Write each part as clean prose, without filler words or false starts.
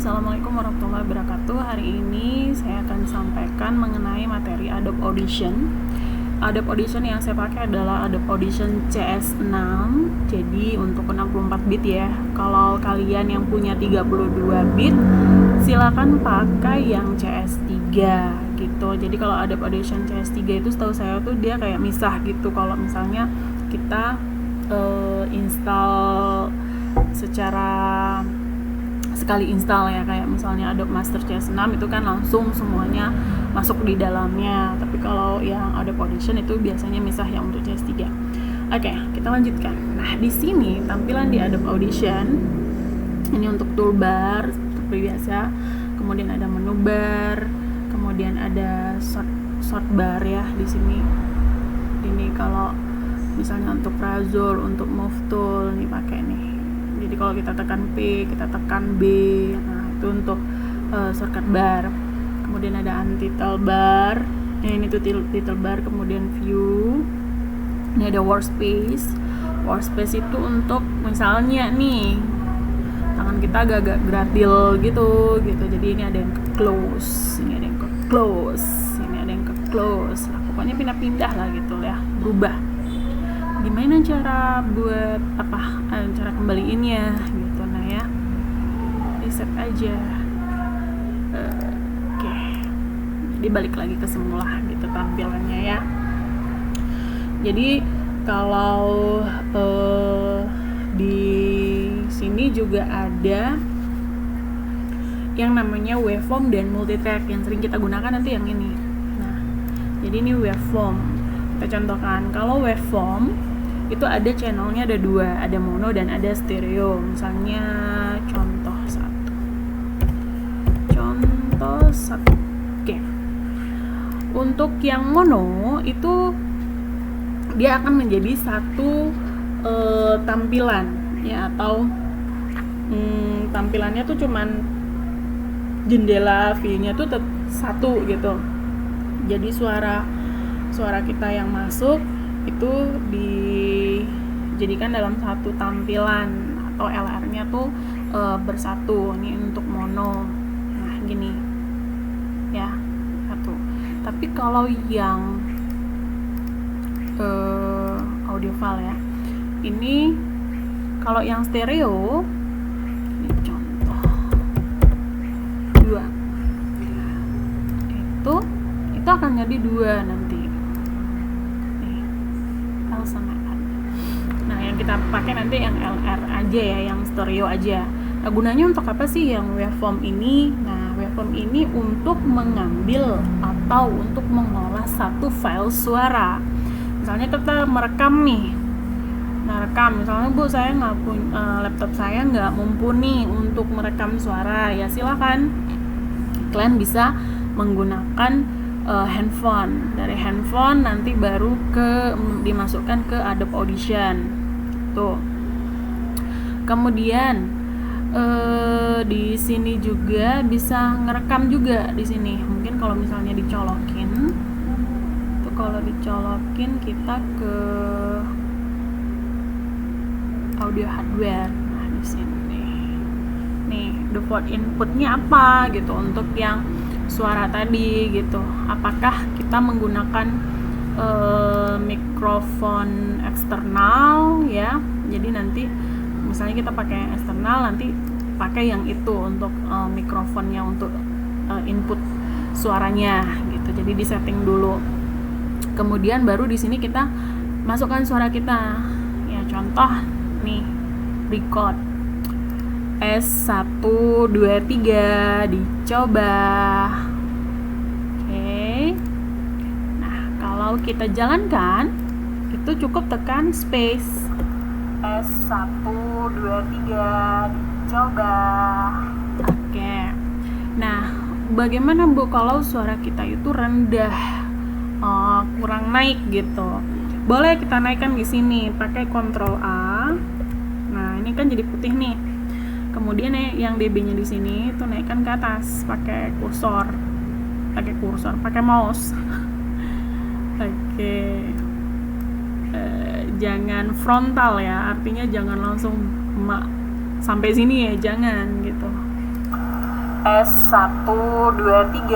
Assalamualaikum warahmatullahi wabarakatuh. Hari ini saya akan sampaikan mengenai materi Adobe Audition. Adobe Audition yang saya pakai adalah Adobe Audition CS6. Jadi untuk 64 bit ya. Kalau kalian yang punya 32 bit, silakan pakai yang CS3 gitu. Jadi kalau Adobe Audition CS3 itu setahu saya tuh dia kayak misah gitu. Kalau misalnya kita install secara sekali install ya, kayak misalnya Adobe Master CS6 itu kan langsung semuanya masuk di dalamnya. Tapi kalau yang Adobe Audition itu biasanya misah yang untuk CS3. Oke, kita lanjutkan. Nah, di sini tampilan di Adobe Audition ini untuk toolbar seperti biasa. Kemudian ada menu bar, kemudian ada short bar ya di sini. Ini kalau misalnya untuk razor, untuk move tool nih pakai nih. Jadi kalau kita tekan P, kita tekan B, nah itu untuk shortcut bar. Kemudian ada untitle bar, ini tuh title bar. Kemudian view, ini ada workspace. Workspace itu untuk misalnya nih tangan kita agak-agak gratil gitu. Jadi ini ada yang ke close, ini ada yang ke close, ini ada yang ke close. Nah, pokoknya pindah-pindah lah gitu ya, berubah. Gimana cara buat cara kembaliinnya gitu. Nah ya, reset aja. Oke. Jadi balik lagi ke semula gitu tampilannya ya. Jadi kalau di sini juga ada yang namanya waveform dan multitrack. Yang sering kita gunakan nanti yang ini. Nah, jadi ini waveform. Kita contohkan, kalau waveform itu ada channelnya, ada dua, ada mono dan ada stereo. Misalnya contoh satu. Oke. Untuk yang mono itu dia akan menjadi satu tampilan ya, atau tampilannya tuh cuman jendela view-nya tuh satu gitu. Jadi suara kita yang masuk itu dijadikan dalam satu tampilan, atau LR-nya tuh bersatu. Ini untuk mono. Nah, gini ya, satu. Tapi kalau yang audio file ya, ini kalau yang stereo, ini contoh 2, itu akan jadi 2 nanti. Nah, yang kita pakai nanti yang LR aja ya, yang stereo aja. Nah, gunanya untuk apa sih yang waveform ini? Nah, waveform ini untuk mengambil atau untuk mengolah satu file suara. Misalnya kita merekam nih. Nah, misalnya Bu, saya nggak punya laptop, saya nggak mumpuni untuk merekam suara. Ya silakan, kalian bisa menggunakan handphone. Dari handphone nanti baru dimasukkan ke Adobe Audition tuh. Kemudian di sini juga bisa ngerekam juga di sini. Mungkin kalau misalnya dicolokin tuh, kalau dicolokin kita ke audio hardware. Nah, di sini nih default inputnya apa gitu untuk yang suara tadi gitu. Apakah kita menggunakan mikrofon eksternal ya. Jadi nanti misalnya kita pakai eksternal, nanti pakai yang itu untuk mikrofonnya untuk input suaranya gitu. Jadi di setting dulu. Kemudian baru di sini kita masukkan suara kita. Ya, contoh nih, record S123 dicoba. Oke. Nah, kalau kita jalankan itu cukup tekan space. S123 dicoba. Oke. Nah, bagaimana Bu kalau suara kita itu rendah, kurang naik gitu? Boleh kita naikkan di sini pakai Ctrl A. Nah, ini kan jadi putih nih. Kemudian yang dB-nya di sini itu naikkan ke atas pakai kursor, pakai mouse. Oke. Jangan frontal ya, artinya jangan langsung sampai sini ya, jangan gitu. S123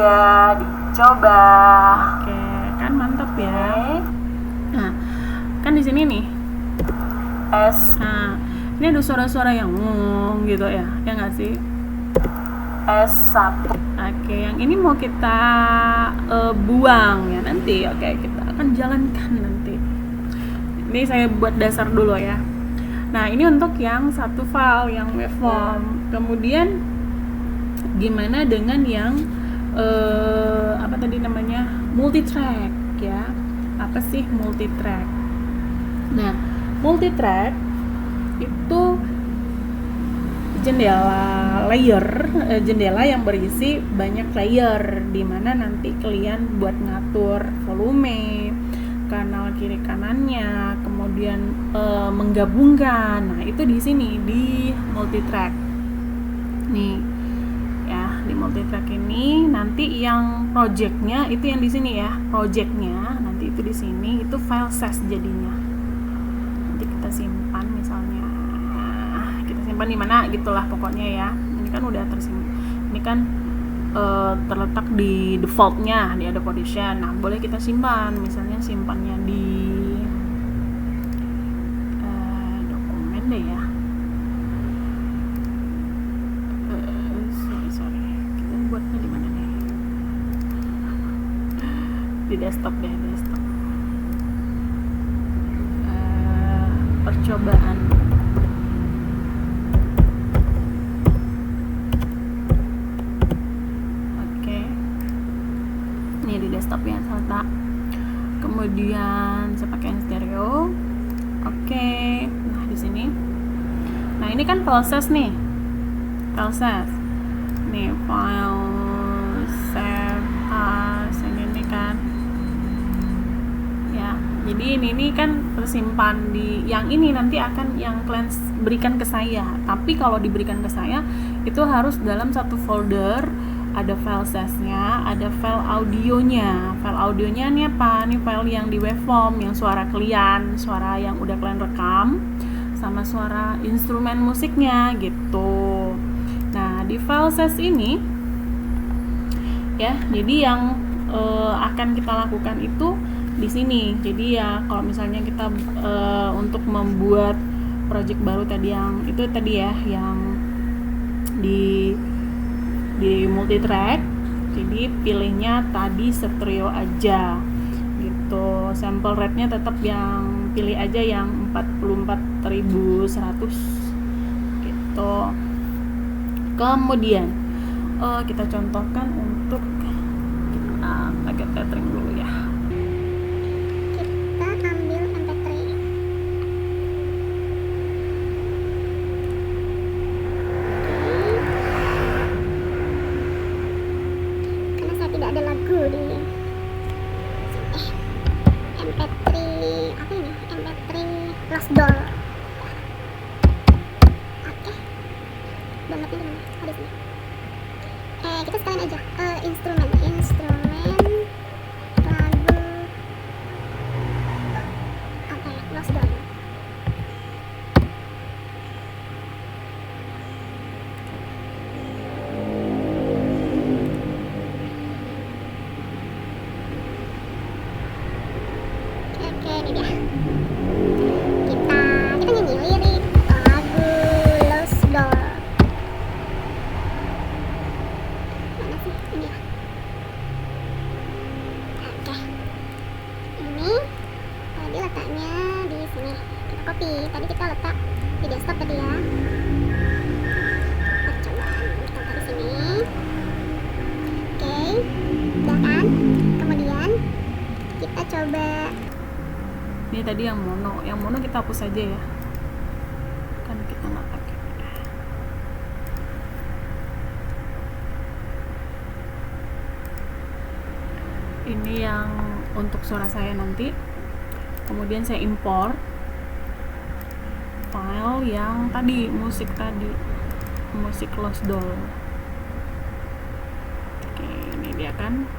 dicoba. Oke, kan mantap ya. Nah, kan di sini nih nah ini ada suara-suara yang gitu ya nggak sih? S1. Oke, yang ini mau kita buang ya nanti. Oke, kita akan jalankan nanti. Ini saya buat dasar dulu ya. Nah, ini untuk yang satu file yang waveform. Kemudian gimana dengan yang apa tadi namanya? Multitrack ya. Apa sih multitrack? Nah, multitrack itu jendela yang berisi banyak layer, di mana nanti kalian buat ngatur volume, kanal kiri kanannya, kemudian menggabungkan. Nah, itu di sini di multitrack. Nih ya, di multitrack ini nanti yang projectnya itu yang di sini ya, projectnya nanti itu di sini itu file ses jadinya. Nanti kita simpan misalnya, kita simpan di mana gitulah pokoknya ya. Ini kan udah tersimpan, ini kan terletak di defaultnya di Adobe Audition. Nah, boleh kita simpan, misalnya simpannya di dokumen deh ya. Sorry, kita buatnya di mana nih? Di desktop deh, desktop. Percobaan. Di desktop ya Salta. Kemudian saya pakai yang stereo. Oke. Nah, di sini. Nah, ini kan proses nih. Proses. Nih, file save as ini kan. Ya. Jadi ini kan tersimpan di yang ini, nanti akan yang kalian berikan ke saya. Tapi kalau diberikan ke saya itu harus dalam satu folder. Ada file sesnya, ada file audionya. File audionya ini apa? Ini file yang di waveform, yang suara kalian, suara yang udah kalian rekam, sama suara instrumen musiknya gitu. Nah, di file ses ini ya, jadi yang akan kita lakukan itu di sini. Jadi ya, kalau misalnya kita untuk membuat project baru tadi yang itu tadi ya, yang di multitrack, jadi pilihnya tadi stereo aja gitu. Sample rate-nya tetap yang pilih aja yang 44.100 gitu. Kemudian kita contohkan untuk paket tethering dulu ya. Kita ambil MP3. Karena saya tidak ada lagu di MP3 apa ini? MP3 Lost Doll. Oke. Downloadnya di mana? Oh, di sini. Kita sekalian aja instrumen lagu apa ya? Lost Doll. Oke, ini dia. Kita nyanyi lirik lagu Lost Doll. Mana sih? Ini ya. Oke. Ini tadi letaknya di sini. Kita copy. Tadi kita letak di desktop tadi ya. Percobaan kita letak di sini. Oke. Udah kan? Kemudian kita coba. Ini tadi yang mono kita hapus aja ya, kan kita nggak pakai. Ini yang untuk suara saya nanti. Kemudian saya import file yang tadi, musik Lost Doll. Oke, ini dia kan.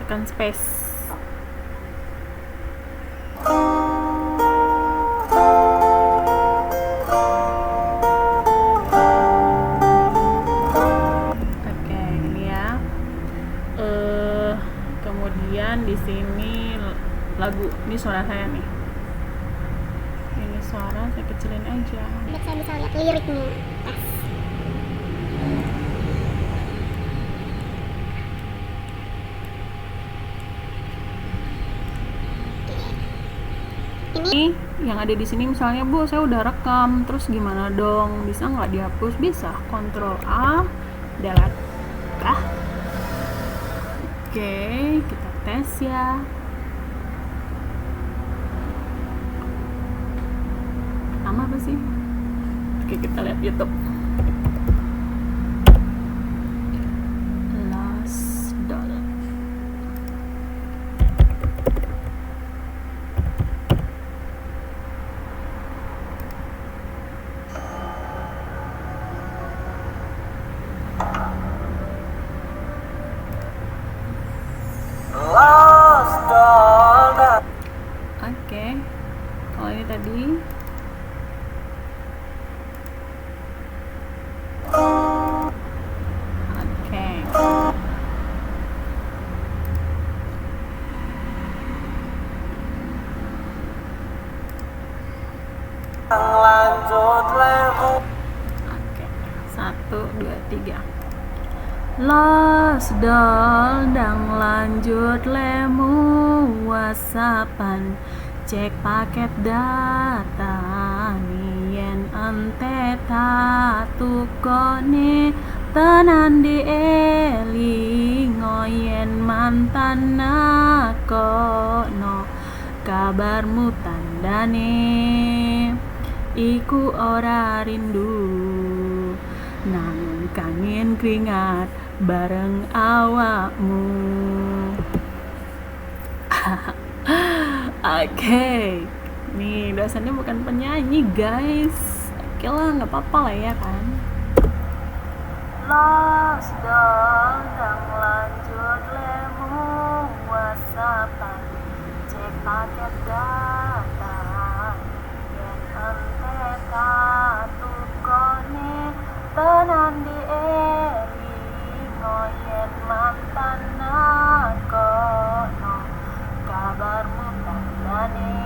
Tekan space. lagu. Ini suara saya nih. Ini suara saya kecilin aja. biar saya bisa lihat liriknya. Tes. Ini yang ada di sini misalnya, Bu, saya udah rekam, terus gimana dong? Bisa nggak dihapus? Bisa. Ctrl A, delete. Oke, kita tes ya. Nama apa sih? Oke, kita lihat YouTube. Lost Doll. Oke, kalau ini tadi oke. Oke, 1, 2, 3. Lost Doll dang lanjut lemu whatsappan, cek paket data nien ente tatukone tenan dielingo yen mantan nakono kabarmu tandane iku ora rindu namun kangen keringat bareng awakmu. Oke, nih dosennya bukan penyanyi guys. Oke lah, nggak apa-apa lah ya kan. Lost Doll dang lanjut lemu whatsappan, cek paket data yen ente katukone tenan dielingo yen mantan nakono kabarmu tandane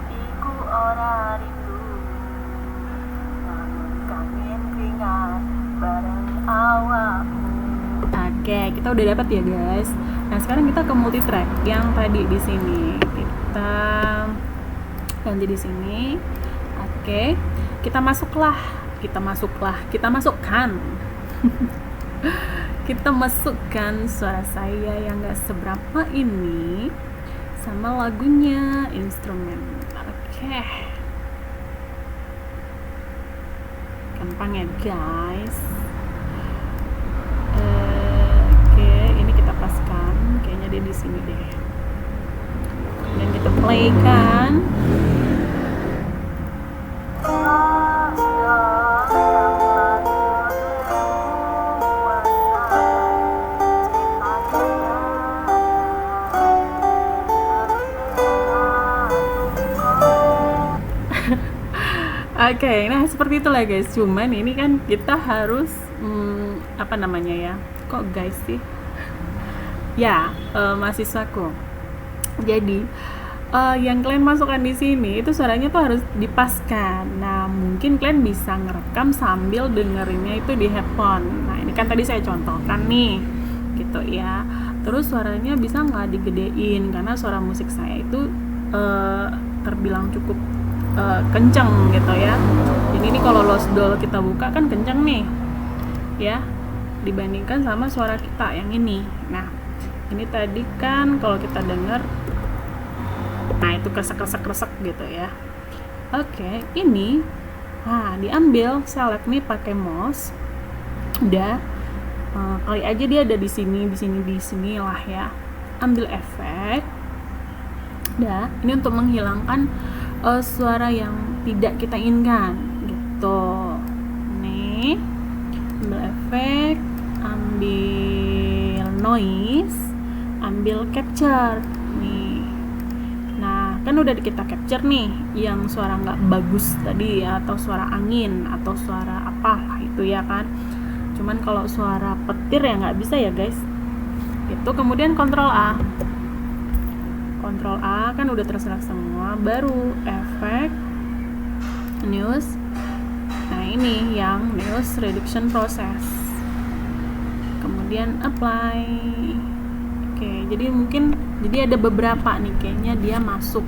iku ora rindu namun kangen keringat bareng awakmu. Oke, kita udah dapat ya guys. Nah sekarang kita ke multi track yang tadi di sini kita ganti di sini. Oke, kita masukkan kita masukkan suara saya yang gak seberapa ini sama lagunya, instrumen. Oke, gampang ya guys. Oke, ini kita paskan, kayaknya dia di sini deh. Dan kita play kan. Oke, nah seperti itulah guys. Cuman ini kan kita harus apa namanya ya? Kok guys sih? Ya, mahasiswaku. Jadi yang kalian masukkan di sini itu suaranya tuh harus dipaskan. Nah, mungkin kalian bisa ngerekam sambil dengerinnya itu di headphone. Nah, ini kan tadi saya contohkan nih, gitu ya. Terus suaranya bisa nggak digedein karena suara musik saya itu terbilang cukup kenceng gitu ya. Jadi ini kalau Lost Doll kita buka kan kenceng nih ya, dibandingkan sama suara kita yang ini. Nah ini tadi kan kalau kita dengar, nah itu kresek gitu ya. Oke, ini nah diambil select nih pakai mouse. Udah kali aja dia ada di sini lah ya. Ambil efek. Udah, ini untuk menghilangkan suara yang tidak kita inginkan gitu. Nih, ambil efek, ambil noise, ambil capture nih. Nah, kan udah kita capture nih yang suara nggak bagus tadi ya, atau suara angin atau suara apa itu ya kan. Cuman kalau suara petir ya nggak bisa ya guys. Itu kemudian Ctrl A. Ctrl A kan udah terselect semua, baru efek news. Nah ini yang news reduction process, kemudian apply. Oke, jadi ada beberapa nih kayaknya dia masuk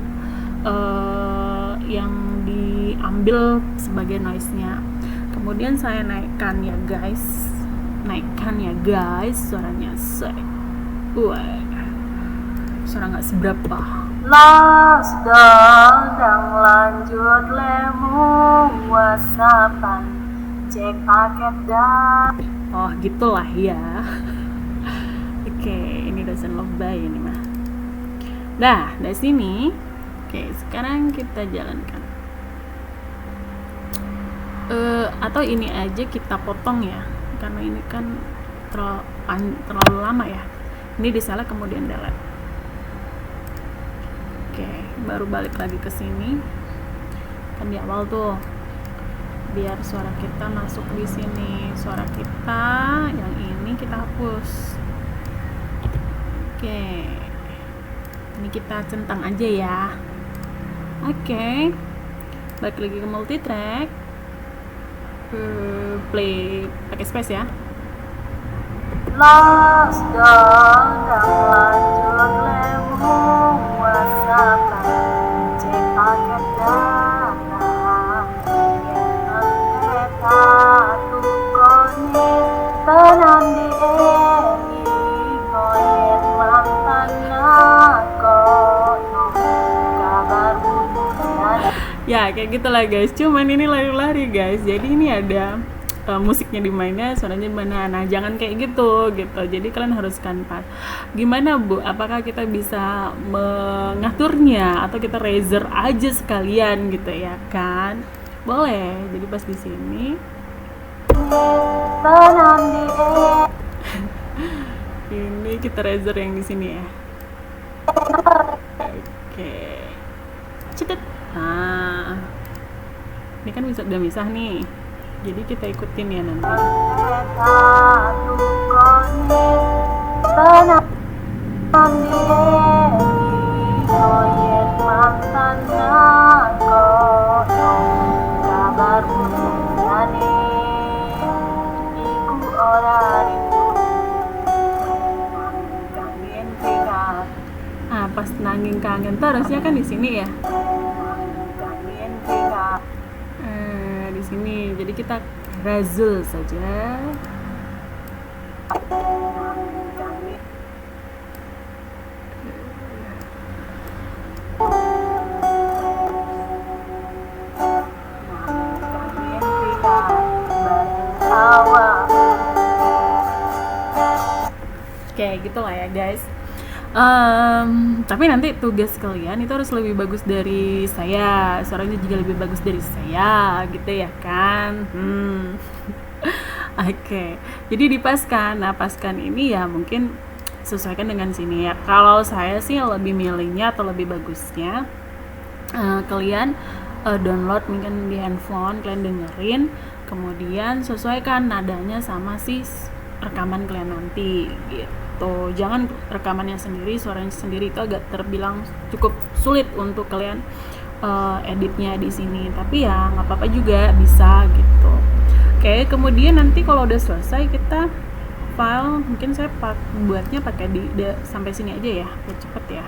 yang diambil sebagai noise-nya. Kemudian saya naikkan ya guys, suaranya suara nggak seberapa. Sedang lanjut lemu whatsappan, cek paket dan gitulah ya. Oke, ini doesn't love bye ini mah. Nah, dari sini sekarang kita jalankan. Atau ini aja kita potong ya, karena ini kan terlalu lama ya. Ini diselect kemudian delete. Oke, baru balik lagi ke sini. Kan di awal tuh, biar suara kita masuk di sini. Suara kita yang ini kita hapus. Oke, ini kita centang aja ya. Oke, balik lagi ke multitrack. Play pakai space ya. Sedang lanjut lemu whatsappan, cek paket data, kereta tukone tenan di koyet mantan aku kabar bulan. Ya kayak gitulah guys, cuman ini lari-lari guys, jadi ini ada musiknya dimainnya, suaranya dimana. Nah jangan kayak gitu. Jadi kalian harus pas. Gimana Bu? Apakah kita bisa mengaturnya atau kita razor aja sekalian gitu ya kan? Boleh. Jadi pas di sini. Ini kita razor yang di sini ya. Oke. Cetet. Nah, ini kan udah misah nih. Jadi kita ikutin ya nanti. Pas nanging kangen tuh harusnya kan di sini ya. Di sini, jadi kita razzle saja. Oke, gitu lah ya guys. Tapi nanti tugas kalian itu harus lebih bagus dari saya, suaranya juga lebih bagus dari saya, gitu ya kan? Oke. Jadi dipaskan. Nah, paskan ini ya mungkin sesuaikan dengan sini ya. Kalau saya sih lebih milihnya atau lebih bagusnya kalian download mungkin di handphone, kalian dengerin, kemudian sesuaikan nadanya sama si rekaman kalian nanti gitu. Jangan rekamannya sendiri, suaranya sendiri, itu agak terbilang cukup sulit untuk kalian editnya di sini. Tapi ya nggak apa-apa juga, bisa gitu. Oke, kemudian nanti kalau udah selesai kita file, mungkin saya buatnya pakai sampai sini aja ya, biar cepet ya.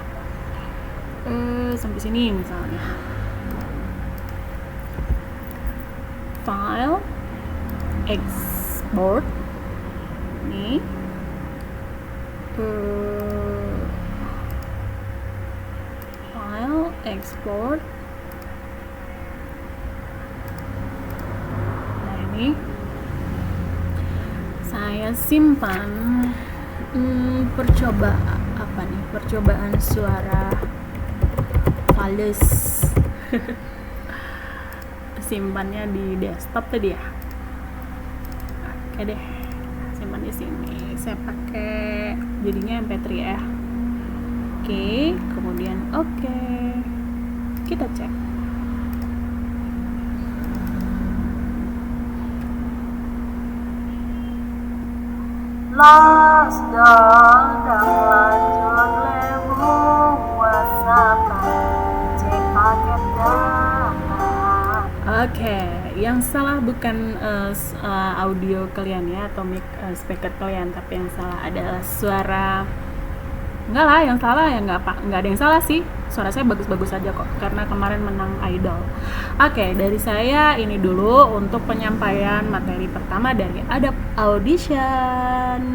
Sampai sini misalnya. File, export, ini. File, export. Nah ini saya simpan percobaan suara Vales. Simpannya di desktop tadi ya. Oke deh, simpan di sini. Saya pakai jadinya MP3 ya. Oke, kemudian oke. Kita cek. Sedang lanjut lemu Oke, yang salah bukan audio kalian ya atau mic speaker kalian, tapi yang salah adalah suara. Enggak lah, yang salah ya nggak ada yang salah sih. Suara saya bagus-bagus aja kok karena kemarin menang Idol. Oke, dari saya ini dulu untuk penyampaian materi pertama dari Adobe Audition.